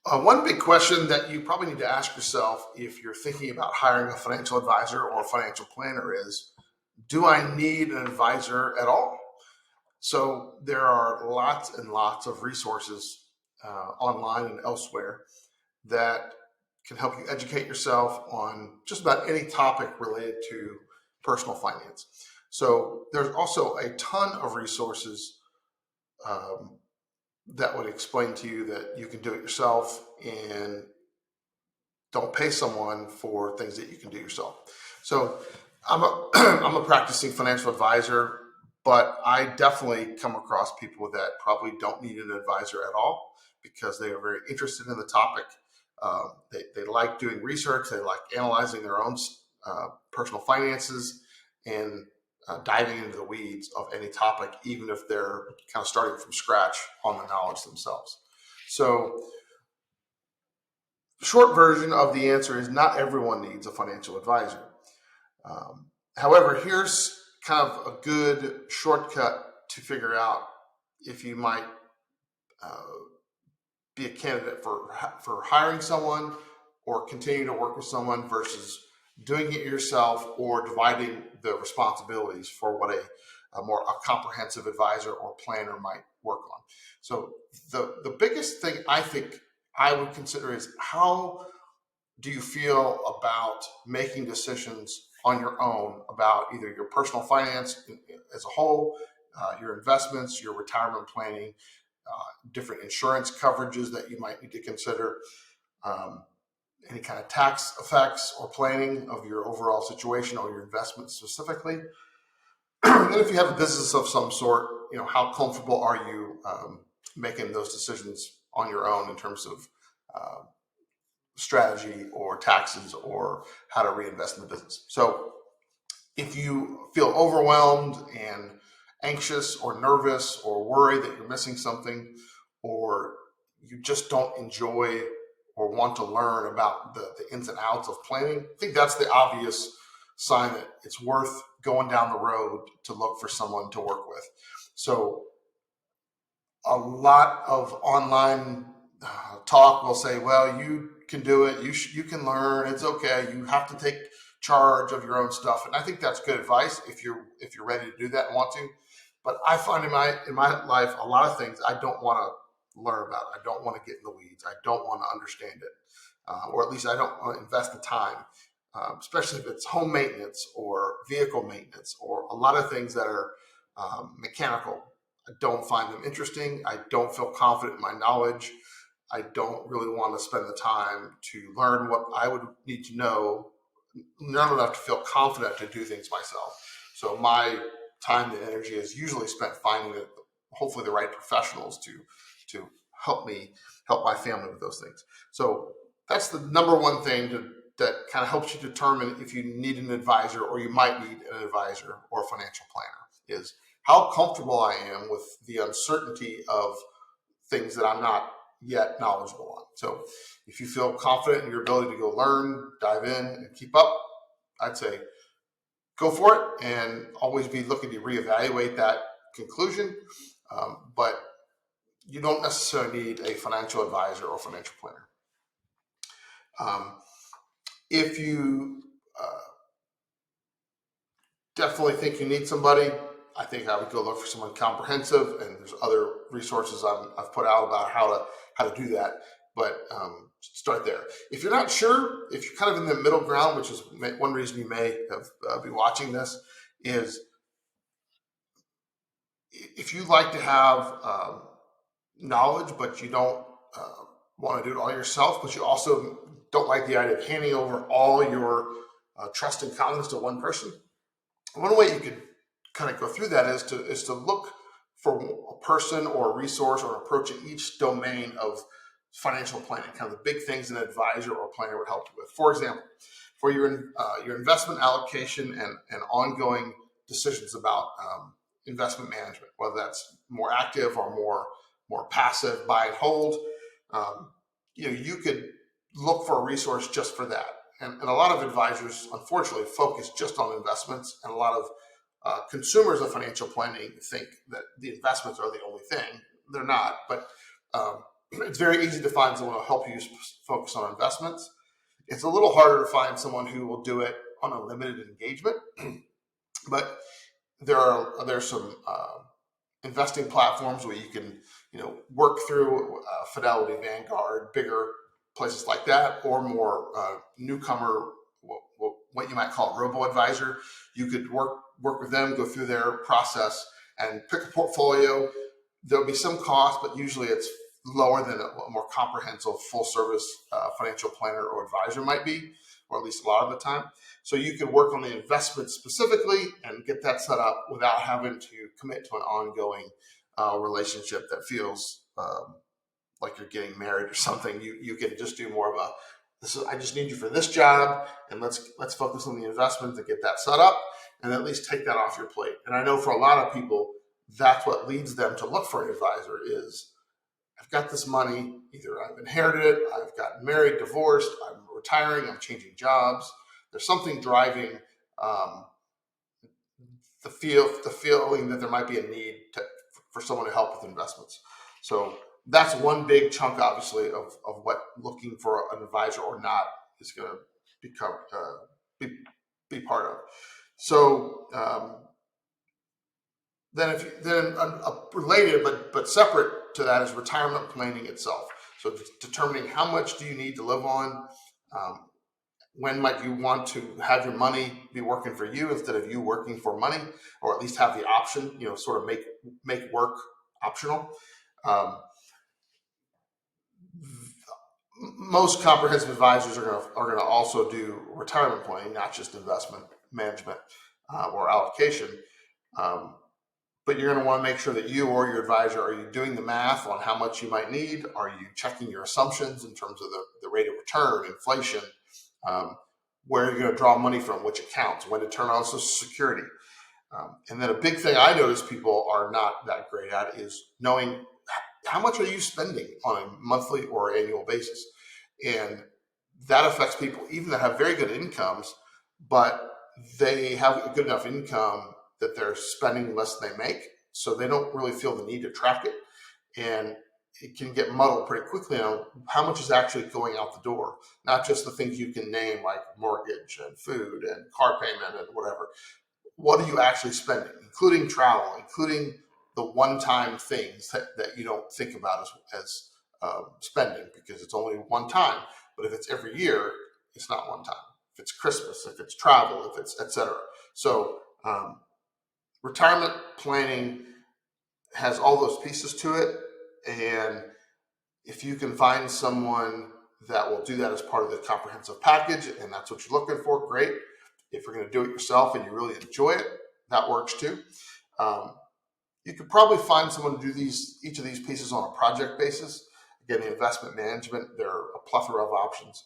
One big question that you probably need to ask yourself if you're thinking about hiring a financial advisor or a financial planner is, do I need an advisor at all? So there are lots and lots of resources online and elsewhere that can help you educate yourself on just about any topic related to personal finance. So there's also a ton of resources um, that would explain to you that you can do it yourself and don't pay someone for things that you can do yourself. So I'm a practicing financial advisor, but I definitely come across people that probably don't need an advisor at all because they are very interested in the topic. They like doing research. They like analyzing their own personal finances and diving into the weeds of any topic, even if they're kind of starting from scratch on the knowledge themselves. So short version of the answer is not everyone needs a financial advisor. However, here's kind of a good shortcut to figure out if you might uh, be a candidate for hiring someone or continue to work with someone versus doing it yourself or dividing the responsibilities for what a comprehensive advisor or planner might work on. So the biggest thing I think I would consider is, how do you feel about making decisions on your own about either your personal finance as a whole, your investments, your retirement planning, different insurance coverages that you might need to consider, um, any kind of tax effects or planning of your overall situation or your investments specifically? And if you have a business of some sort, how comfortable are you making those decisions on your own in terms of uh, strategy or taxes or how to reinvest in the business? So if you feel overwhelmed and anxious or nervous or worried that you're missing something, or you just don't enjoy or want to learn about the ins and outs of planning, I think that's the obvious sign that it's worth going down the road to look for someone to work with. So a lot of online talk will say, well, you can do it. You can learn. It's okay. You have to take charge of your own stuff. And I think that's good advice if you're ready to do that and want to. But I find in my life, a lot of things I don't want to learn about. I don't want to get in the weeds. I don't want to understand it, or at least I don't want to invest the time, especially if it's home maintenance or vehicle maintenance or a lot of things that are mechanical. I don't find them interesting. I don't feel confident in my knowledge. I don't really want to spend the time to learn what I would need to know, not enough to feel confident to do things myself. So my time and energy is usually spent finding hopefully the right professionals to help my family with those things. So that's the number one thing that kind of helps you determine if you need an advisor or you might need an advisor or a financial planner, is how comfortable I am with the uncertainty of things that I'm not yet knowledgeable on. So if you feel confident in your ability to go learn, dive in, and keep up, I'd say go for it and always be looking to reevaluate that conclusion. But you don't necessarily need a financial advisor or financial planner. If you definitely think you need somebody, I think I would go look for someone comprehensive, and there's other resources I've put out about how to do that. But start there. If you're not sure, if you're kind of in the middle ground, which is one reason you may have be watching this, is if you like to have knowledge, but you don't want to do it all yourself, but you also don't like the idea of handing over all your trust and confidence to one person. One way you could kind of go through that is to look for a person or a resource or approach in each domain of financial planning, kind of the big things an advisor or planner would help you with. For example, for your investment allocation and ongoing decisions about investment management, whether that's more active or more passive, buy and hold, you could look for a resource just for that. And a lot of advisors, unfortunately, focus just on investments, and a lot of consumers of financial planning think that the investments are the only thing. They're not, but it's very easy to find someone who will help you focus on investments. It's a little harder to find someone who will do it on a limited engagement, but there's some investing platforms where you can work through Fidelity, Vanguard, bigger places like that, or more newcomer, what you might call a robo-advisor. You could work with them, go through their process, and pick a portfolio. There'll be some cost, but usually it's lower than a more comprehensive full-service financial planner or advisor might be, or at least a lot of the time. So you can work on the investment specifically and get that set up without having to commit to an ongoing relationship that feels like you're getting married or something. You can just do more of a, I just need you for this job, and let's focus on the investment to get that set up, and at least take that off your plate. And I know for a lot of people, that's what leads them to look for an advisor is, I've got this money, either I've inherited it, I've gotten married, divorced, I'm retiring, I'm changing jobs. There's something driving the feeling that there might be a need for someone to help with investments. So that's one big chunk, obviously, of what looking for an advisor or not is going to become be part of. So then related but separate to that is retirement planning itself. So determining how much do you need to live on. When might you want to have your money be working for you instead of you working for money, or at least have the option, sort of make work optional. Most comprehensive advisors are going to also do retirement planning, not just investment management or allocation. But you're going to want to make sure that you or your advisor, are you doing the math on how much you might need? Are you checking your assumptions in terms of the rate of return, inflation, where you're going to draw money from, which accounts, when to turn on Social Security. And then a big thing I notice people are not that great at is knowing how much are you spending on a monthly or annual basis. And that affects people even that have very good incomes, but they have a good enough income that they're spending less than they make. So they don't really feel the need to track it. And it can get muddled pretty quickly on how much is actually going out the door, not just the things you can name like mortgage and food and car payment and whatever. What are you actually spending, including travel, including the one-time things that you don't think about as spending because it's only one time. But if it's every year, it's not one time. If it's Christmas, if it's travel, if it's et cetera. So retirement planning has all those pieces to it. And if you can find someone that will do that as part of the comprehensive package, and that's what you're looking for, great. If you're going to do it yourself and you really enjoy it, that works too. You could probably find someone to do each of these pieces on a project basis. Again, the investment management, there are a plethora of options.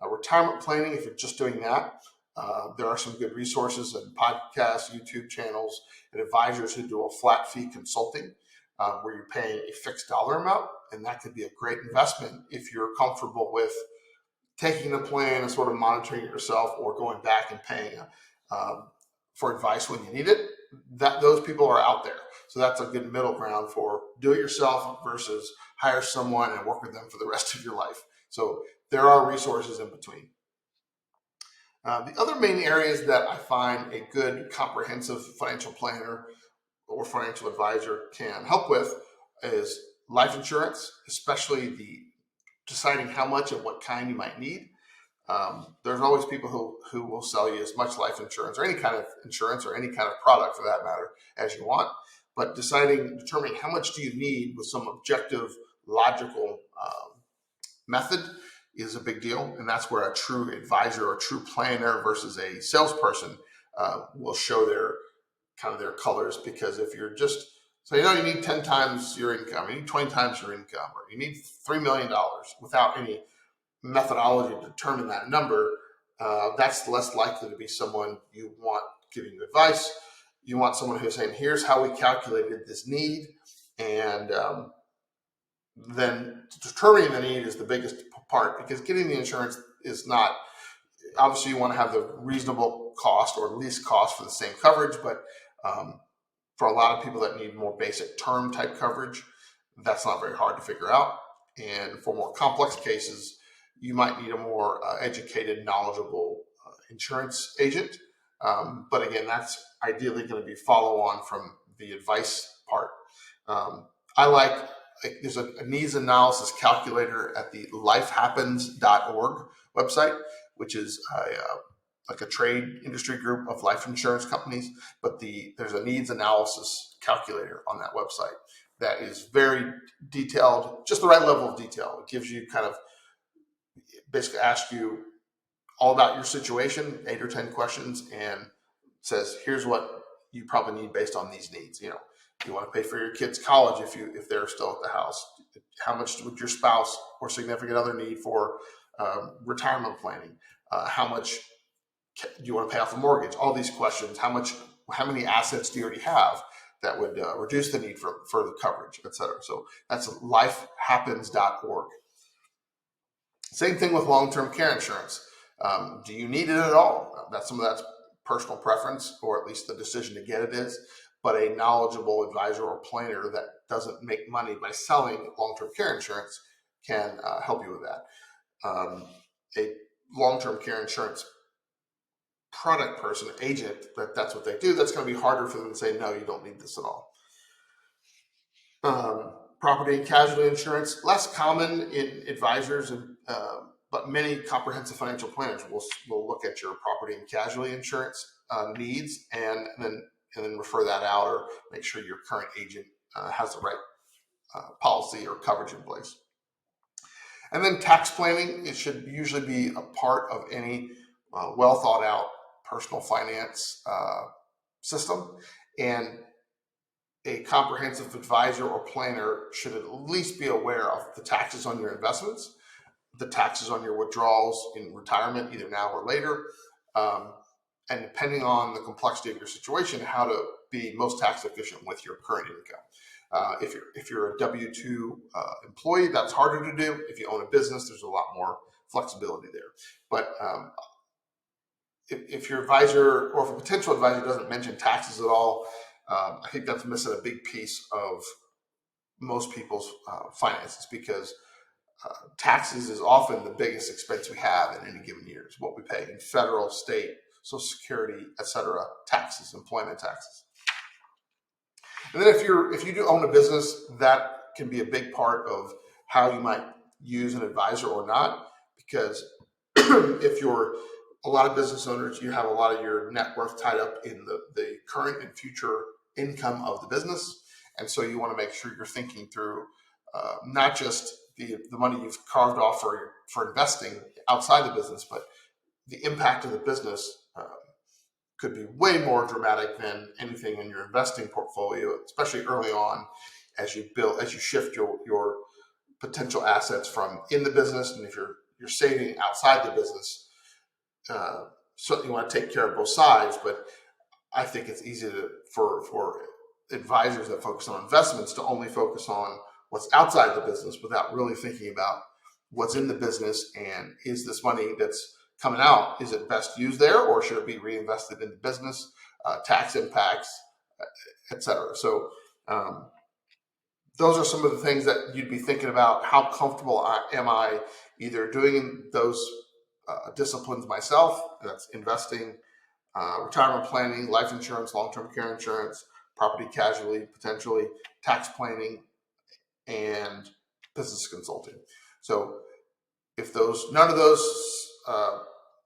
Retirement planning, if you're just doing that, there are some good resources and podcasts, YouTube channels, and advisors who do a flat fee consulting where you're paying a fixed dollar amount. And that could be a great investment if you're comfortable with taking the plan and sort of monitoring it yourself, or going back and paying for advice when you need it. Those people are out there. So that's a good middle ground for do it yourself versus hire someone and work with them for the rest of your life. So there are resources in between. The other main areas that I find a good comprehensive financial planner or financial advisor can help with is life insurance, especially the deciding how much and what kind you might need. There's always people who will sell you as much life insurance or any kind of insurance or any kind of product for that matter as you want. But determining how much do you need with some objective, logical method is a big deal. And that's where a true advisor or a true planner versus a salesperson will show their colors. Because if you're just, so you need 10 times your income, you need 20 times your income, or you need $3 million without any methodology to determine that number, that's less likely to be someone you want giving you advice. You want someone who's saying, here's how we calculated this need. And then determining the need is the biggest part, because getting the insurance is not, obviously you want to have the reasonable cost or least cost for the same coverage, but for a lot of people that need more basic term type coverage, that's not very hard to figure out. And for more complex cases, you might need a more educated, knowledgeable insurance agent. But again, that's ideally going to be follow on from the advice part. I like there's a needs analysis calculator at the lifehappens.org website, which is like a trade industry group of life insurance companies. But there's a needs analysis calculator on that website that is very detailed, just the right level of detail. It gives you kind of basically asks you all about your situation, 8 or 10 questions, and says, here's what you probably need based on these needs. You want to pay for your kids' college if they're still at the house. How much would your spouse or significant other need for retirement planning? How much do you want to pay off a mortgage? All these questions. How many assets do you already have that would reduce the need for further coverage, et cetera? So that's lifehappens.org. Same thing with long-term care insurance. Do you need it at all? Some of that's personal preference, or at least the decision to get it is. But a knowledgeable advisor or planner that doesn't make money by selling long-term care insurance can help you with that. A long-term care insurance product person, agent, that's what they do, that's going to be harder for them to say, no, you don't need this at all. Property and casualty insurance, less common in advisors, but many comprehensive financial planners will look at your property and casualty insurance needs and then refer that out, or make sure your current agent has the right policy or coverage in place. And then tax planning, it should usually be a part of any well thought out personal finance system. And a comprehensive advisor or planner should at least be aware of the taxes on your investments, the taxes on your withdrawals in retirement, either now or later, and depending on the complexity of your situation, how to be most tax efficient with your current income. If you're a W-2 employee, that's harder to do. If you own a business, there's a lot more flexibility there. But if your advisor or if a potential advisor doesn't mention taxes at all, I think that's missing a big piece of most people's finances, because taxes is often the biggest expense we have in any given year. It's what we pay in federal, state, Social Security, etc. taxes, employment taxes. And then if you do own a business, that can be a big part of how you might use an advisor or not, because if you're a lot of business owners, you have a lot of your net worth tied up in the current and future income of the business. And so you want to make sure you're thinking through not just the money you've carved off for investing outside the business, but the impact of the business could be way more dramatic than anything in your investing portfolio, especially early on as you shift your potential assets from in the business. And if you're saving outside the business, certainly you want to take care of both sides. But I think it's easy for advisors that focus on investments to only focus on what's outside the business without really thinking about what's in the business, and is this money that's coming out, is it best used there, or should it be reinvested in the business, tax impacts, et cetera. So those are some of the things that you'd be thinking about. How comfortable am I either doing those disciplines myself, that's investing, retirement planning, life insurance, long-term care insurance, property casualty, potentially tax planning, and business consulting. So if none of those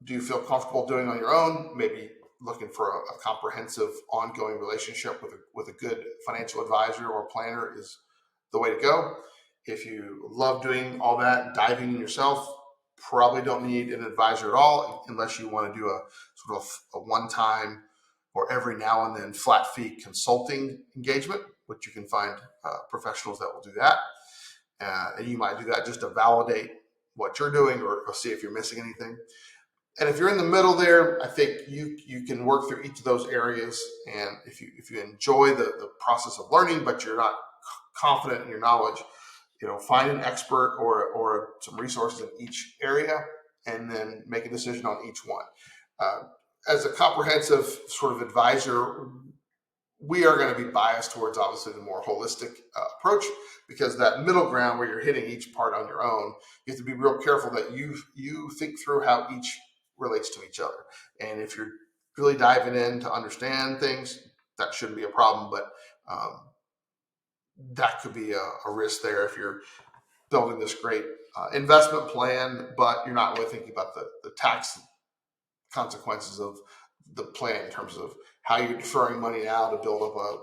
do you feel comfortable doing on your own, maybe looking for a comprehensive ongoing relationship with a good financial advisor or planner is the way to go. If you love doing all that, diving in yourself, probably don't need an advisor at all, unless you want to do a sort of a one-time or every now and then flat fee consulting engagement, which you can find professionals that will do that. And you might do that just to validate what you're doing, or see if you're missing anything. And if you're in the middle there, I think you can work through each of those areas. And if you enjoy the process of learning, but you're not confident in your knowledge, find an expert or some resources in each area, and then make a decision on each one. As a comprehensive sort of advisor, we are going to be biased towards obviously the more holistic approach, because that middle ground where you're hitting each part on your own, you have to be real careful that you think through how each relates to each other. And if you're really diving in to understand things, that shouldn't be a problem. But that could be a risk there if you're building this great investment plan, but you're not really thinking about the tax consequences of the plan in terms of how you're deferring money now to build up a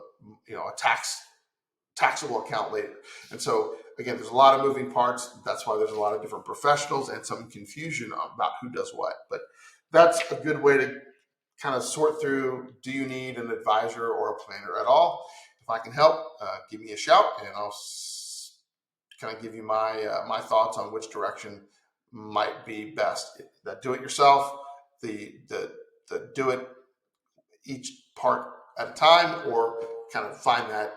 taxable account later. And so again, there's a lot of moving parts. That's why there's a lot of different professionals and some confusion about who does what. But that's a good way to kind of sort through, do you need an advisor or a planner at all? If I can help, give me a shout, and I'll kind of give you my thoughts on which direction might be best. That do it yourself, the do it each part at a time, or kind of find that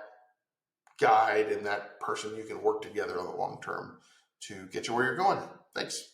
guide and that person you can work together on the long term to get you where you're going. Thanks.